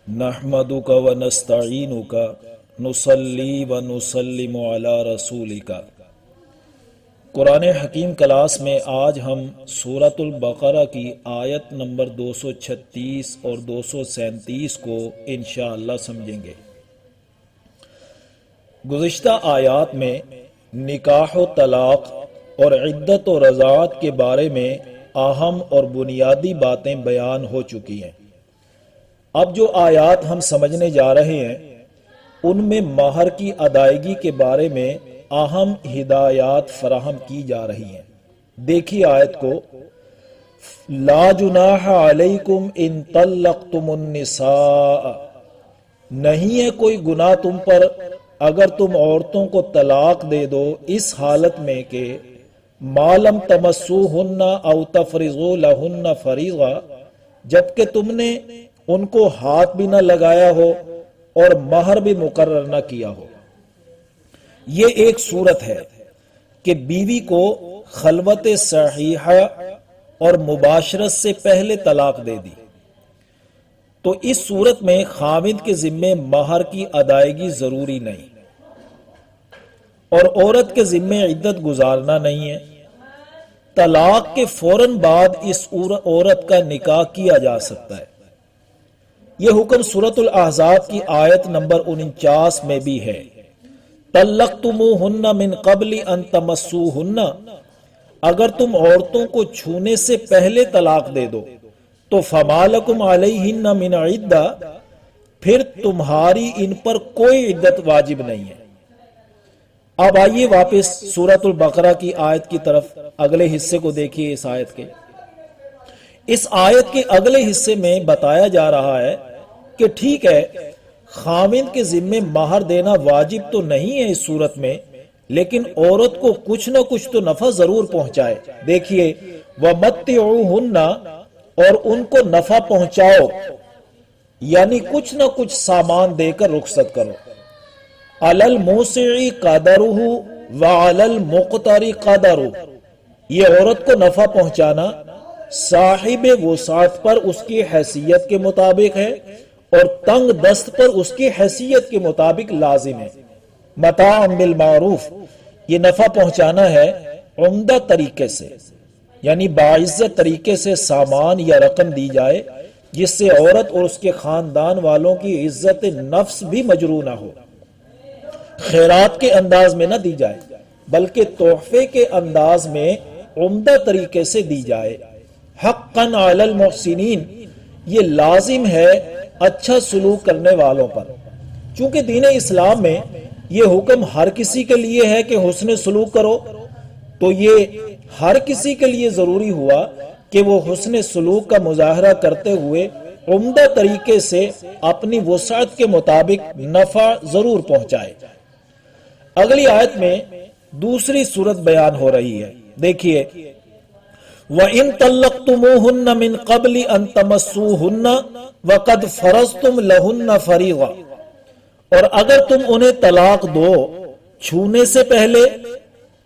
نحمدک و نستعینک نصلی و نسلم علی رسولک۔ قرآن حکیم کلاس میں آج ہم سورۃ البقرہ کی آیت نمبر 236 اور 237 کو انشاءاللہ سمجھیں گے۔ گزشتہ آیات میں نکاح و طلاق اور عدت و رضاعت کے بارے میں اہم اور بنیادی باتیں بیان ہو چکی ہیں۔ اب جو آیات ہم سمجھنے جا رہے ہیں ان میں مہر کی ادائیگی کے بارے میں اہم ہدایات فراہم کی جا رہی ہیں۔ دیکھیے آیت کو، لا جناح علیکم ان طلقتم النساء، نہیں ہے کوئی گناہ تم پر اگر تم عورتوں کو طلاق دے دو اس حالت میں کہ ما لم تمسوہن او تفرضوا لہن فریضہ، جبکہ تم نے ان کو ہاتھ بھی نہ لگایا ہو اور مہر بھی مقرر نہ کیا ہو۔ یہ ایک صورت ہے کہ بیوی کو خلوت صحیحہ اور مباشرت سے پہلے طلاق دے دی، تو اس صورت میں خاوند کے ذمے مہر کی ادائیگی ضروری نہیں اور عورت کے ذمے عدت گزارنا نہیں ہے۔ طلاق کے فوراً بعد اس عورت کا نکاح کیا جا سکتا ہے۔ یہ حکم سورۃ الاحزاب کی آیت نمبر 49 میں بھی ہے، طلقتموہن من قبل ان تمسوہن، اگر تم عورتوں کو چھونے سے پہلے طلاق دے دو تو فما لکم علیہن من عدہ، پھر تمہاری ان پر کوئی عدت واجب نہیں ہے۔ اب آئیے واپس سورۃ البقرہ کی آیت کی طرف، اگلے حصے کو دیکھیے۔ اس آیت کے اس آیت کے اگلے حصے میں بتایا جا رہا ہے کہ ٹھیک ہے خاوند کے ذمے مہر دینا واجب تو نہیں ہے اس صورت میں، لیکن عورت کو کچھ نہ کچھ تو نفع ضرور پہنچائے۔ دیکھیے وَمَتِّعُوهُنَّ، اور ان کو نفع پہنچاؤ، یعنی کچھ نہ کچھ سامان دے کر رخصت کرو۔ عَلَى الْمُوسِعِ قَدَرُهُ وَعَلَى الْمُقْتَرِ قَدَرُهُ، یہ عورت کو نفع پہنچانا صاحب وسعت پر اس کی حیثیت کے مطابق ہے اور تنگ دست پر اس کی حیثیت کے مطابق لازم ہے۔ متاعا بالمعروف، یہ نفع پہنچانا ہے عمدہ طریقے سے، یعنی باعزت طریقے سے سامان یا رقم دی جائے جس سے عورت اور اس کے خاندان والوں کی عزت نفس بھی مجروح نہ ہو۔ خیرات کے انداز میں نہ دی جائے بلکہ تحفے کے انداز میں عمدہ طریقے سے دی جائے۔ حقاً علی المحسنین، یہ لازم ہے اچھا سلوک کرنے والوں پر۔ چونکہ دین اسلام میں یہ حکم ہر کسی کے لیے ہے کہ حسن سلوک کرو، تو یہ ہر کسی کے لیے ضروری ہوا کہ وہ حسن سلوک کا مظاہرہ کرتے ہوئے عمدہ طریقے سے اپنی وسعت کے مطابق نفع ضرور پہنچائے۔ اگلی آیت میں دوسری صورت بیان ہو رہی ہے، دیکھیے وَإِن طَلَّقْتُمُوهُنَّ مِن قَبْلِ أَن تَمَسُّوهُنَّ وَقَدْ فَرَضْتُمْ لَهُنَّ فَرِيضَةً، اور اگر تم انہیں طلاق دو چھونے سے پہلے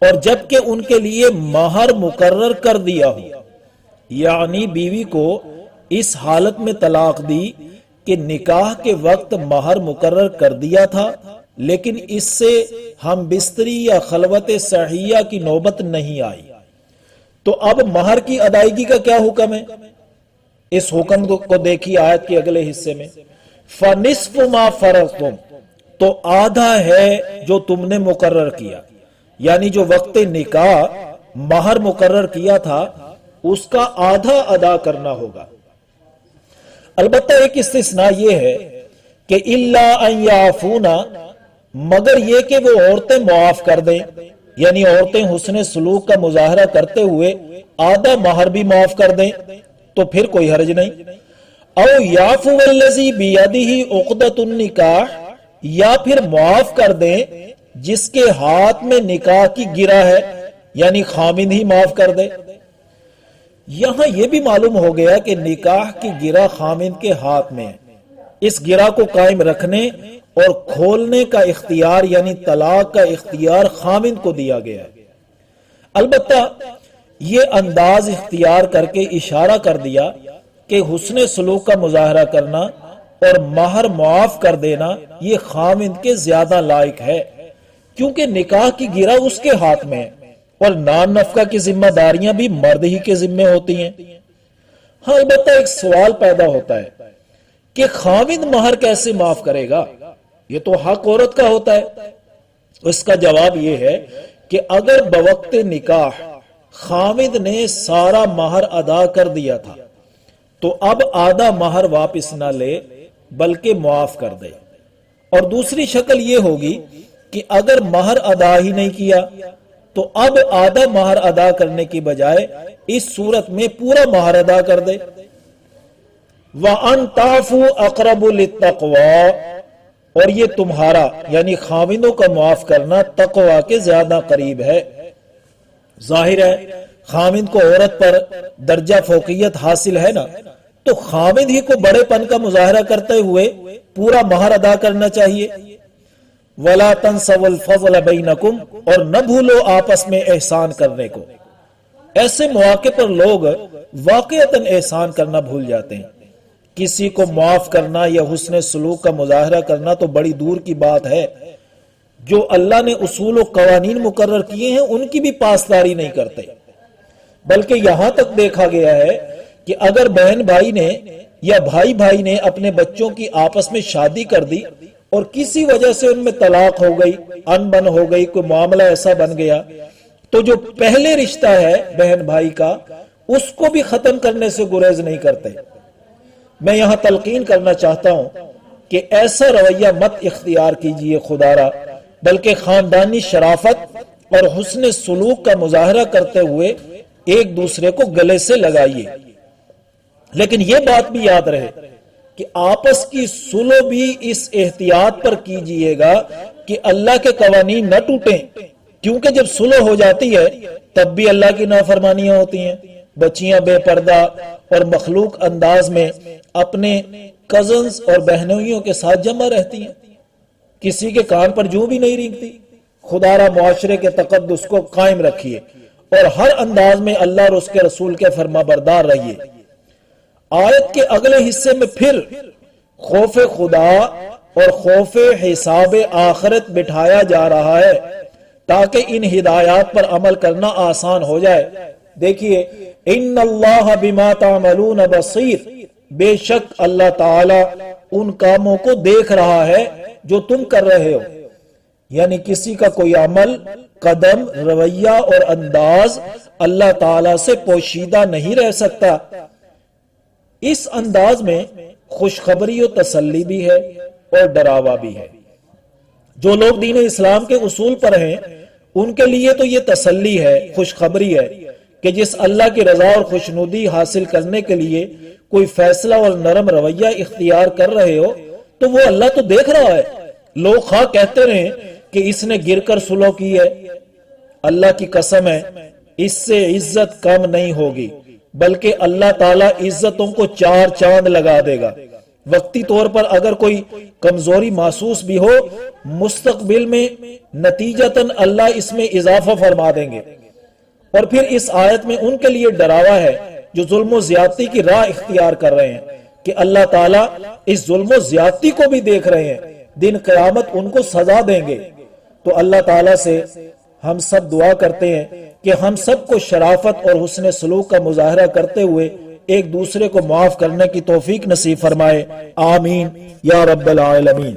اور جبکہ ان کے لیے مہر مقرر کر دیا ہو، یعنی بیوی کو اس حالت میں طلاق دی کہ نکاح کے وقت مہر مقرر کر دیا تھا لیکن اس سے ہم بستری یا خلوت صحیحہ کی نوبت نہیں آئی، تو اب مہر کی ادائیگی کا کیا حکم ہے؟ اس حکم کو دیکھیے آیت کے اگلے حصے میں، فَنِصْفُ مَا فَرَضْتُمْ، تو آدھا ہے جو تم نے مقرر کیا، یعنی جو وقت نکاح مہر مقرر کیا تھا اس کا آدھا ادا کرنا ہوگا۔ البتہ ایک استثناء یہ ہے کہ إِلَّا أَن يَعْفُونَ، مگر یہ کہ وہ عورتیں معاف کر دیں، یعنی عورتیں حسن سلوک کا مظاہرہ کرتے ہوئے آدھا مہر بھی معاف کر دیں تو پھر کوئی حرج نہیں۔ او یعفو الذی بیدہ عقدۃ النکاح، یا پھر معاف کر دیں جس کے ہاتھ میں نکاح کی گرہ ہے، یعنی خامند ہی معاف کر دے۔ یہاں یہ بھی معلوم ہو گیا کہ نکاح کی گرہ خامند کے ہاتھ میں ہے، اس گرہ کو قائم رکھنے اور کھولنے کا اختیار یعنی طلاق کا اختیار خامند کو دیا گیا ہے۔ البتہ یہ انداز اختیار کر کے اشارہ کر دیا کہ حسن سلوک کا مظاہرہ کرنا اور مہر معاف کر دینا یہ خاوند کے زیادہ لائق ہے، کیونکہ نکاح کی گرہ اس کے ہاتھ میں ہے اور نان نفقہ کی ذمہ داریاں بھی مرد ہی کے ذمے ہوتی ہیں۔ ہاں البتہ ایک سوال پیدا ہوتا ہے کہ خاوند مہر کیسے معاف کرے گا؟ یہ تو حق عورت کا ہوتا ہے۔ اس کا جواب یہ ہے کہ اگر بوقت نکاح خاوند نے سارا مہر ادا کر دیا تھا تو اب آدھا مہر واپس نہ لے بلکہ معاف کر دے۔ اور دوسری شکل یہ ہوگی کہ اگر مہر ادا ہی نہیں کیا تو اب آدھا مہر ادا کرنے کی بجائے اس صورت میں پورا مہر ادا کر دے۔ وَأَن تَعْفُوا أَقْرَبُ لِلتَّقْوَىٰ، اور یہ تمہارا یعنی خاوندوں کا معاف کرنا تقوی کے زیادہ قریب ہے۔ ظاہر ہے خاوند کو عورت پر درجہ فوقیت حاصل ہے نا، تو خاوند ہی کو بڑے پن کا مظاہرہ کرتے ہوئے پورا مہر ادا کرنا چاہیے۔ وَلَا تَنْسَوُا الْفَضْلَ بَيْنَكُمْ، اور نہ بھولو آپس میں احسان کرنے کو۔ ایسے مواقع پر لوگ واقعتاً احسان کرنا بھول جاتے ہیں۔ کسی کو معاف کرنا یا حسن سلوک کا مظاہرہ کرنا تو بڑی دور کی بات ہے، جو اللہ نے اصول و قوانین مقرر کیے ہیں ان کی بھی پاسداری نہیں کرتے۔ بلکہ یہاں تک دیکھا گیا ہے کہ اگر بہن بھائی نے یا بھائی بھائی نے اپنے بچوں کی آپس میں شادی کر دی اور کسی وجہ سے ان میں طلاق ہو گئی، ان بن ہو گئی، کوئی معاملہ ایسا بن گیا، تو جو پہلے رشتہ ہے بہن بھائی کا اس کو بھی ختم کرنے سے گریز نہیں کرتے۔ میں یہاں تلقین کرنا چاہتا ہوں کہ ایسا رویہ مت اختیار کیجئے خدارا، بلکہ خاندانی شرافت اور حسن سلوک کا مظاہرہ کرتے ہوئے ایک دوسرے کو گلے سے لگائیے۔ لیکن یہ بات بھی یاد رہے کہ آپس کی صلح بھی اس احتیاط پر کیجئے گا کہ اللہ کے قوانین نہ ٹوٹیں، کیونکہ جب صلح ہو جاتی ہے تب بھی اللہ کی نافرمانیاں ہوتی ہیں۔ بچیاں بے پردہ اور مخلوق انداز میں اپنے کزنز اور بہنوئیوں کے ساتھ جمع رہتی ہیں، کسی کے کان پر جوں بھی نہیں رینگتی۔ خدا را معاشرے کے تقدس کو قائم رکھیے اور ہر انداز میں اللہ اور اس کے رسول کے فرما بردار رہیے۔ آیت کے اگلے حصے میں پھر خوف خدا اور خوف حساب آخرت بٹھایا جا رہا ہے تاکہ ان ہدایات پر عمل کرنا آسان ہو جائے۔ دیکھیے، ان اللہ بما تعملون بصیر، بے شک اللہ تعالی ان کاموں کو دیکھ رہا ہے جو تم کر رہے ہو۔ یعنی کسی کا کوئی عمل، قدم، رویہ اور انداز اللہ تعالی سے پوشیدہ نہیں رہ سکتا۔ اس انداز میں خوشخبری و تسلی بھی ہے اور ڈراوا بھی ہے۔ جو لوگ دین اسلام کے اصول پر ہیں ان کے لیے تو یہ تسلی ہے، خوشخبری ہے کہ جس اللہ کی رضا اور خوشنودی حاصل کرنے کے لیے کوئی فیصلہ اور نرم رویہ اختیار کر رہے ہو تو وہ اللہ تو دیکھ رہا ہے۔ لوگ خواہ کہتے رہیں کہ اس نے گر کر صلح کی ہے، اللہ کی قسم ہے اس سے عزت کم نہیں ہوگی، بلکہ اللہ تعالیٰ عزتوں کو چار چاند لگا دے گا۔ وقتی طور پر اگر کوئی کمزوری محسوس بھی ہو، مستقبل میں نتیجتاً اللہ اس میں اضافہ فرما دیں گے۔ اور پھر اس آیت میں ان کے لیے ڈراوا ہے جو ظلم و زیادتی کی راہ اختیار کر رہے ہیں کہ اللہ تعالیٰ اس ظلم و زیادتی کو بھی دیکھ رہے ہیں، دن قیامت ان کو سزا دیں گے۔ تو اللہ تعالیٰ سے ہم سب دعا کرتے ہیں کہ ہم سب کو شرافت اور حسن سلوک کا مظاہرہ کرتے ہوئے ایک دوسرے کو معاف کرنے کی توفیق نصیب فرمائے۔ آمین یا رب العالمین۔